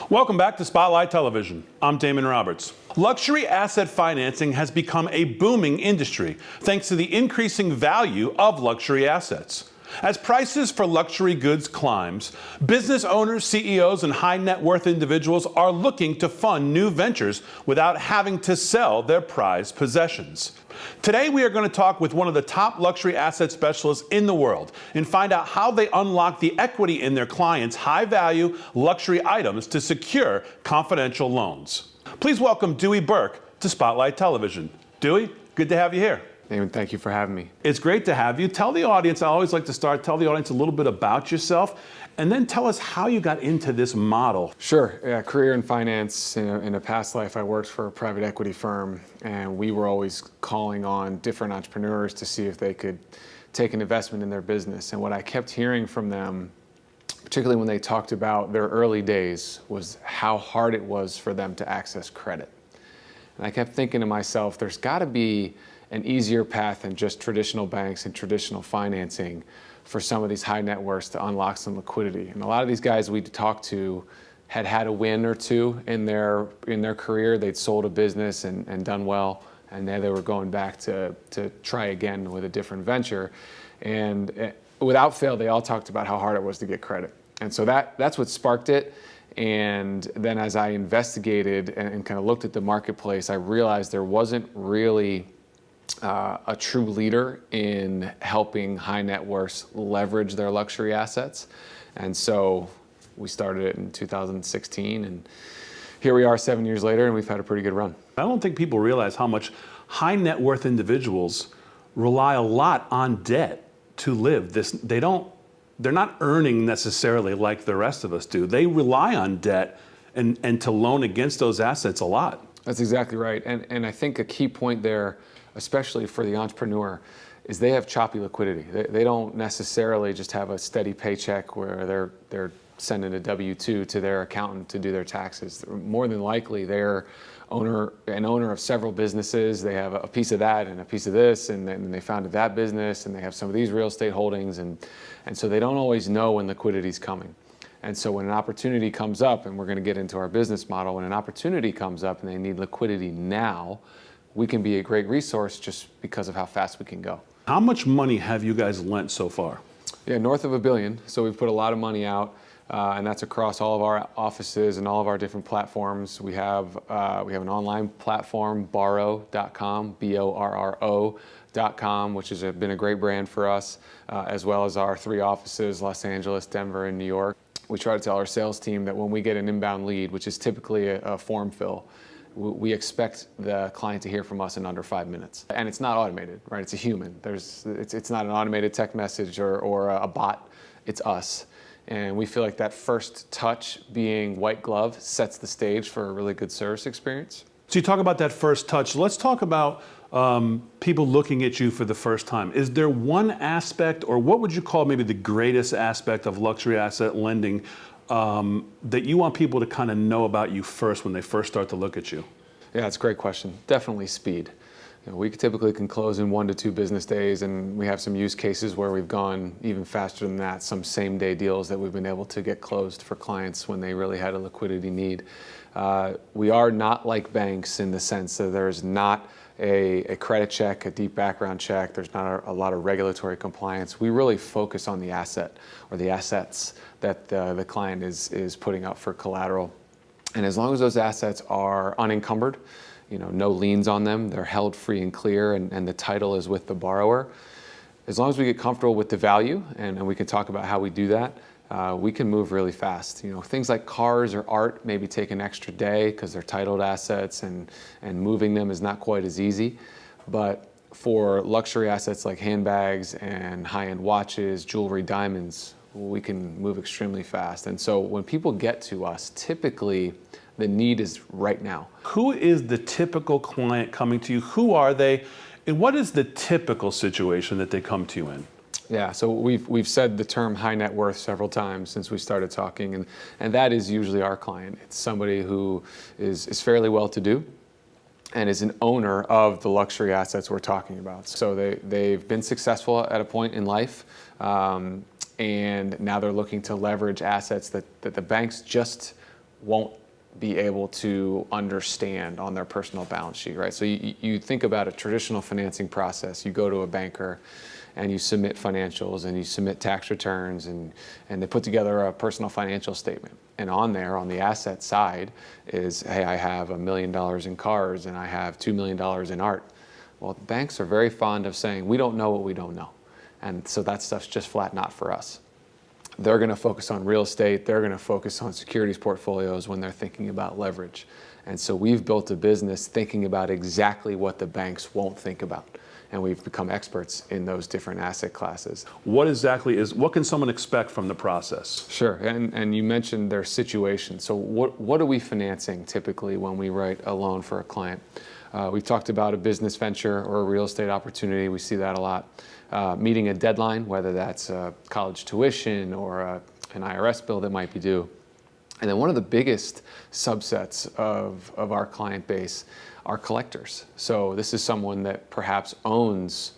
Welcome back to Spotlight Television. I'm Damon Roberts. Luxury asset financing has become a booming industry thanks to the increasing value of luxury assets. As prices for luxury goods climbs, business owners, CEOs, and high net worth individuals are looking to fund new ventures without having to sell their prized possessions. Today, we are going to talk with one of the top luxury asset specialists in the world and find out how they unlock the equity in their clients' high-value luxury items to secure confidential loans. Please welcome Dewey Burke to Spotlight Television. Dewey, good to have you here. Damon, thank you for having me. It's great to have you. Tell the audience, I always like to start, tell the audience a little bit about yourself, and then tell us how you got into this model. Sure. Yeah, career in finance. In a past life, I worked for a private equity firm, and we were always calling on different entrepreneurs to see if they could take an investment in their business. And what I kept hearing from them, particularly when they talked about their early days, was how hard it was for them to access credit. And I kept thinking to myself, there's got to be an easier path than just traditional banks and traditional financing for some of these high net worths to unlock some liquidity. And a lot of these guys we talked to had a win or two in their career. They'd sold a business and done well, and now they were going back to try again with a different venture. And without fail, they all talked about how hard it was to get credit. And so that's what sparked it. And then as I investigated and kind of looked at the marketplace, I realized there wasn't really a true leader in helping high net worths leverage their luxury assets. And so we started it in 2016, and here we are 7 years later, and we've had a pretty good run. I don't think people realize how much high net worth individuals rely a lot on debt to live. They're not earning necessarily like the rest of us do. They rely on debt and to loan against those assets a lot. That's exactly right. And I think a key point there, especially for the entrepreneur, is they have choppy liquidity. They don't necessarily just have a steady paycheck where they're sending a W-2 to their accountant to do their taxes. More than likely, they're an owner of several businesses. They have a piece of that and a piece of this, and then they founded that business, and they have some of these real estate holdings, and so they don't always know when liquidity's coming. And so when an opportunity comes up, and we're going to get into our business model, when an opportunity comes up and they need liquidity now, we can be a great resource just because of how fast we can go. How much money have you guys lent so far? Yeah, north of $1 billion. So we've put a lot of money out, and that's across all of our offices and all of our different platforms. We have an online platform, Borrow.com, BORRO.com, which has been a great brand for us, as well as our 3 offices, Los Angeles, Denver, and New York. We try to tell our sales team that when we get an inbound lead, which is typically a form fill, we expect the client to hear from us in under 5 minutes. And it's not automated, right? It's a human. It's not an automated text message or a bot. It's us. And we feel like that first touch, being white glove, sets the stage for a really good service experience. So you talk about that first touch. Let's talk about people looking at you for the first time. Is there one aspect, or what would you call maybe the greatest aspect of luxury asset lending that you want people to kind of know about you first when they first start to look at you? Yeah, it's a great question. Definitely speed. We typically can close in 1 to 2 business days, and we have some use cases where we've gone even faster than that, some same-day deals that we've been able to get closed for clients when they really had a liquidity need. We are not like banks in the sense that there's not a credit check, a deep background check. There's not a lot of regulatory compliance. We really focus on the asset or the assets that the client is putting up for collateral. And as long as those assets are unencumbered, no liens on them, they're held free and clear, and the title is with the borrower. As long as we get comfortable with the value, and we can talk about how we do that, we can move really fast. Things like cars or art maybe take an extra day because they're titled assets, and moving them is not quite as easy. But for luxury assets like handbags and high-end watches, jewelry, diamonds, we can move extremely fast. And so when people get to us, typically the need is right now. Who is the typical client coming to you? Who are they? And what is the typical situation that they come to you in? Yeah, so we've said the term high net worth several times since we started talking, and that is usually our client. It's somebody who is fairly well-to-do and is an owner of the luxury assets we're talking about. So they've been successful at a point in life, and now they're looking to leverage assets that the banks just won't be able to understand on their personal balance sheet, right? So you think about a traditional financing process. You go to a banker and you submit financials and you submit tax returns and they put together a personal financial statement. And on there, on the asset side, is, hey, I have $1 million in cars and I have $2 million in art. Well, banks are very fond of saying, we don't know what we don't know. And so that stuff's just flat not for us. They're going to focus on real estate. They're going to focus on securities portfolios when they're thinking about leverage. And so we've built a business thinking about exactly what the banks won't think about. And we've become experts in those different asset classes. What can someone expect from the process? Sure, and you mentioned their situation. So what are we financing typically when we write a loan for a client? We've talked about a business venture or a real estate opportunity. We see that a lot. Meeting a deadline, whether that's college tuition or an IRS bill that might be due. And then one of the biggest subsets of our client base are collectors. So this is someone that perhaps owns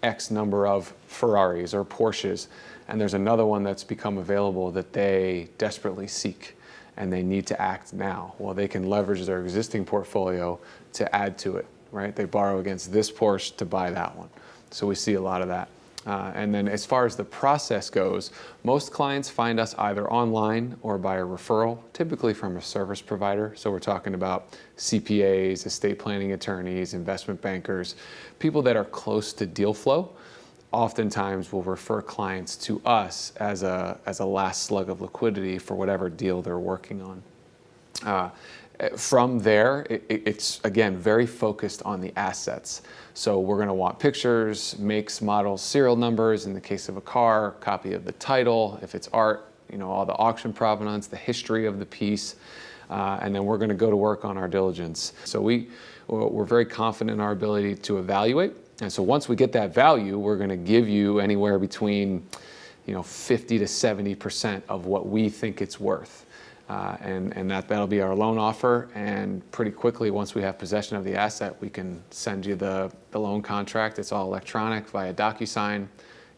X number of Ferraris or Porsches, and there's another one that's become available that they desperately seek, and they need to act now. Well, they can leverage their existing portfolio to add to it, right? They borrow against this Porsche to buy that one. So we see a lot of that. And then as far as the process goes, most clients find us either online or by a referral, typically from a service provider. So we're talking about CPAs, estate planning attorneys, investment bankers, people that are close to deal flow. Oftentimes will refer clients to us as a last slug of liquidity for whatever deal they're working on. From there, it's, again, very focused on the assets. So we're going to want pictures, makes, models, serial numbers. In the case of a car, copy of the title. If it's art, all the auction provenance, the history of the piece. And then we're going to go to work on our diligence. So we're very confident in our ability to evaluate. And so once we get that value, we're going to give you anywhere between 50 to 70% of what we think it's worth. And that'll be our loan offer, and pretty quickly, once we have possession of the asset, we can send you the loan contract. It's all electronic via DocuSign.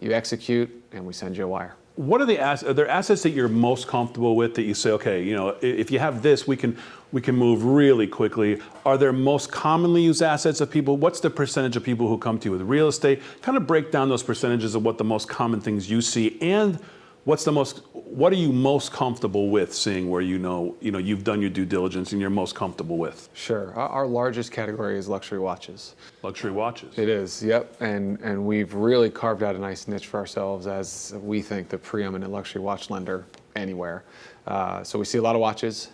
You execute, and we send you a wire. What are there assets that you're most comfortable with that you say, okay, if you have this, we can move really quickly? Are there most commonly used assets of people? What's the percentage of people who come to you with real estate? Kind of break down those percentages of what the most common things you see, and what are you most comfortable with seeing where you've done your due diligence and you're most comfortable with? Sure. Our largest category is luxury watches. Luxury watches. It is, yep. And we've really carved out a nice niche for ourselves as we think the preeminent luxury watch lender anywhere. So we see a lot of watches,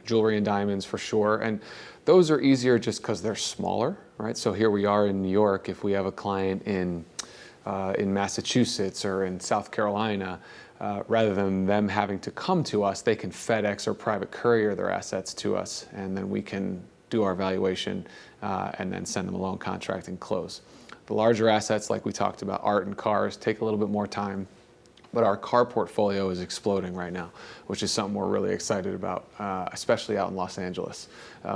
jewelry and diamonds for sure. And those are easier just because they're smaller, right? So here we are in New York. If we have a client in Massachusetts or in South Carolina, rather than them having to come to us, they can FedEx or private courier their assets to us, and then we can do our valuation and then send them a loan contract and close. The larger assets, like we talked about, art and cars, take a little bit more time. But our car portfolio is exploding right now, which is something we're really excited about, especially out in Los Angeles,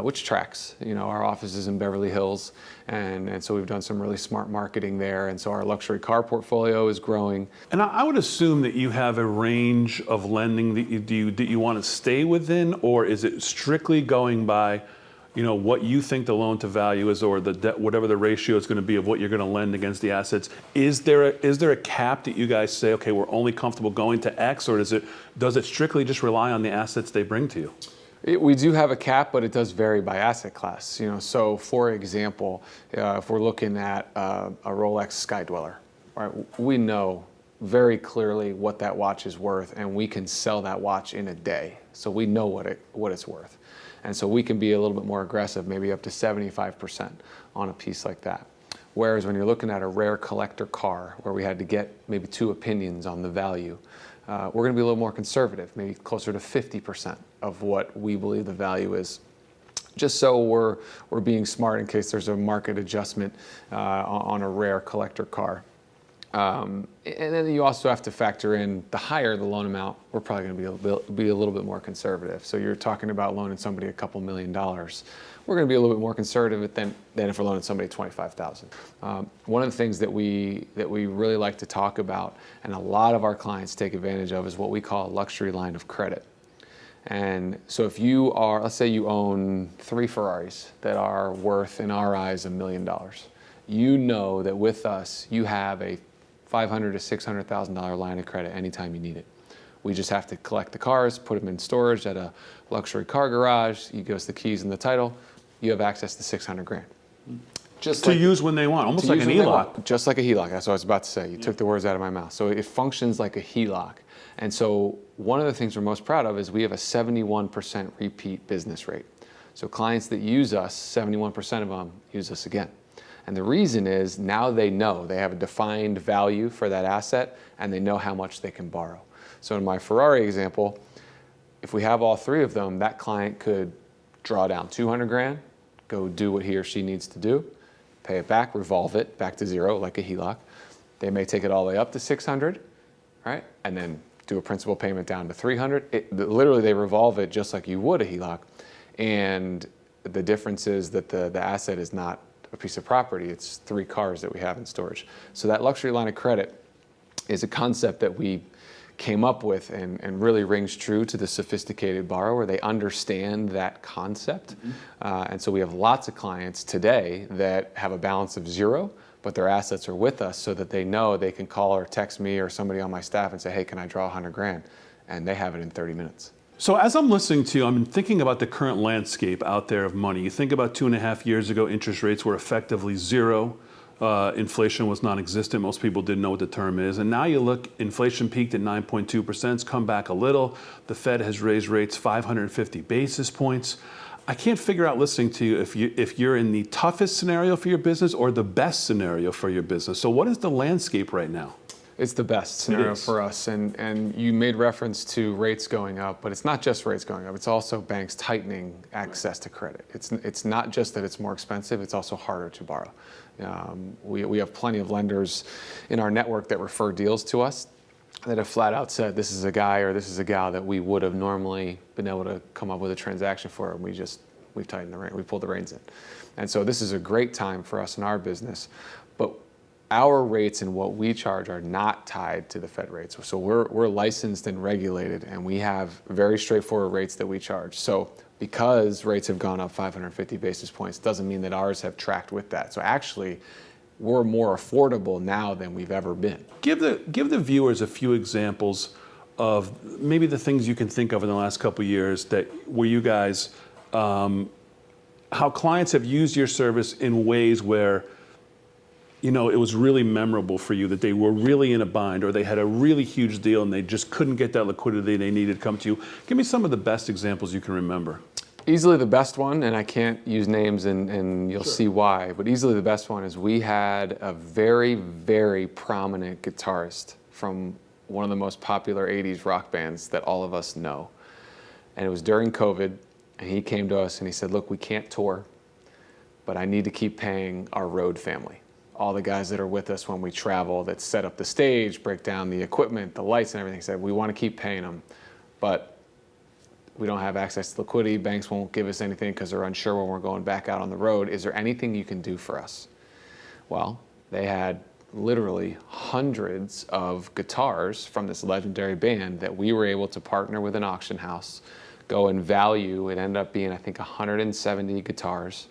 which tracks. Our office is in Beverly Hills, and so we've done some really smart marketing there, and so our luxury car portfolio is growing. And I would assume that you have a range of lending that you want to stay within, or is it strictly going by what you think the loan to value is, or the debt, whatever the ratio is going to be of what you're going to lend against the assets? Is there a cap that you guys say, okay, we're only comfortable going to X, or does it strictly just rely on the assets they bring to you? We do have a cap, but it does vary by asset class. So for example, if we're looking at a Rolex Sky Dweller, right, we know very clearly what that watch is worth, and we can sell that watch in a day. So we know what it's worth. And so we can be a little bit more aggressive, maybe up to 75% on a piece like that. Whereas when you're looking at a rare collector car, where we had to get maybe two opinions on the value, we're going to be a little more conservative, maybe closer to 50% of what we believe the value is, just so we're being smart in case there's a market adjustment on a rare collector car. And then you also have to factor in, the higher the loan amount, we're probably going to be a little bit more conservative. So you're talking about loaning somebody a couple $1 million. We're going to be a little bit more conservative than if we're loaning somebody $25,000. One of the things that we really like to talk about, and a lot of our clients take advantage of, is what we call a luxury line of credit. And so if you are, let's say you own 3 Ferraris that are worth, in our eyes, $1 million. You know that with us, you have a $500,000 to $600,000 line of credit anytime you need it. We just have to collect the cars, put them in storage at a luxury car garage. You give us the keys and the title. You have access to $600,000. Just To use when they want, almost like an HELOC. Just like a HELOC. That's what I was about to say. You took the words out of my mouth. So it functions like a HELOC. And so one of the things we're most proud of is we have a 71% repeat business rate. So clients that use us, 71% of them use us again. And the reason is now they know they have a defined value for that asset and they know how much they can borrow. So in my Ferrari example, if we have all 3 of them, that client could draw down $200,000, go do what he or she needs to do, pay it back, revolve it back to 0 like a HELOC. They may take it all the way up to 600, right? And then do a principal payment down to 300. Literally, they revolve it just like you would a HELOC. And the difference is that the asset is not a piece of property. It's 3 cars that we have in storage. So that luxury line of credit is a concept that we came up with and really rings true to the sophisticated borrower. They understand that concept. And so we have lots of clients today that have a balance of 0, but their assets are with us so that they know they can call or text me or somebody on my staff and say, hey, can I draw $100,000? And they have it in 30 minutes. So as I'm listening to you, I'm thinking about the current landscape out there of money. You think about 2.5 years ago, interest rates were effectively 0. Inflation was non-existent. Most people didn't know what the term is. And now you look, inflation peaked at 9.2%. It's come back a little. The Fed has raised rates 550 basis points. I can't figure out listening to you if you're in the toughest scenario for your business or the best scenario for your business. So what is the landscape right now? It's the best scenario for us. And you made reference to rates going up, but it's not just rates going up. It's also banks tightening access to credit. It's not just that it's more expensive, it's also harder to borrow. We have plenty of lenders in our network that refer deals to us that have flat out said, this is a guy or this is a gal that we would have normally been able to come up with a transaction for, and we've tightened the rein, we pulled the reins in. And so this is a great time for us in our business, but our rates and what we charge are not tied to the Fed rates. So we're licensed and regulated, and we have very straightforward rates that we charge. So because rates have gone up 550 basis points, doesn't mean that ours have tracked with that. So actually, we're more affordable now than we've ever been. Give the viewers a few examples of maybe the things you can think of in the last couple of years that where you guys, how clients have used your service in ways where, you know, it was really memorable for you, that they were really in a bind or they had a really huge deal and they just couldn't get that liquidity they needed to come to you. Give me some of the best examples you can remember. Easily the best one, and I can't use names and you'll see why, but easily the best one is we had a very, very prominent guitarist from one of the most popular 80s rock bands that all of us know. And it was during COVID, and he came to us and he said, look, we can't tour, but I need to keep paying our road family. All the guys that are with us when we travel, that set up the stage, break down the equipment, the lights and everything, said, we want to keep paying them, but we don't have access to liquidity. Banks won't give us anything because they're unsure when we're going back out on the road. Is there anything you can do for us? Well, they had literally hundreds of guitars from this legendary band that we were able to partner with an auction house, go and value. It ended up being, I think, 170 guitars,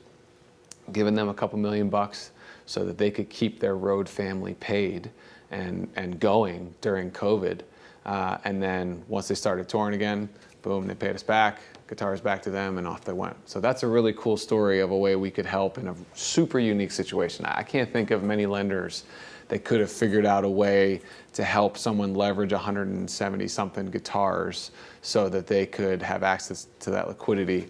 giving them a couple $1,000,000 so that they could keep their road family paid and going during COVID. And then once they started touring again, boom, they paid us back, guitars back to them, and off they went. So that's a really cool story of a way we could help in a super unique situation. I can't think of many lenders that could have figured out a way to help someone leverage 170 something guitars so that they could have access to that liquidity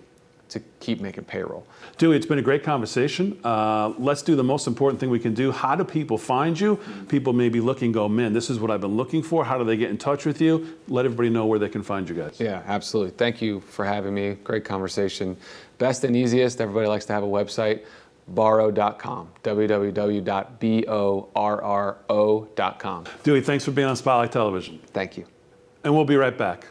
to keep making payroll. Dewey, it's been a great conversation. Let's do the most important thing we can do. How do people find you? People may be looking, go, man, this is what I've been looking for. How do they get in touch with you? Let everybody know where they can find you guys. Yeah, absolutely. Thank you for having me. Great conversation. Best and easiest, everybody likes to have a website, borrow.com, www.borro.com. Dewey, thanks for being on Spotlight Television. Thank you. And we'll be right back.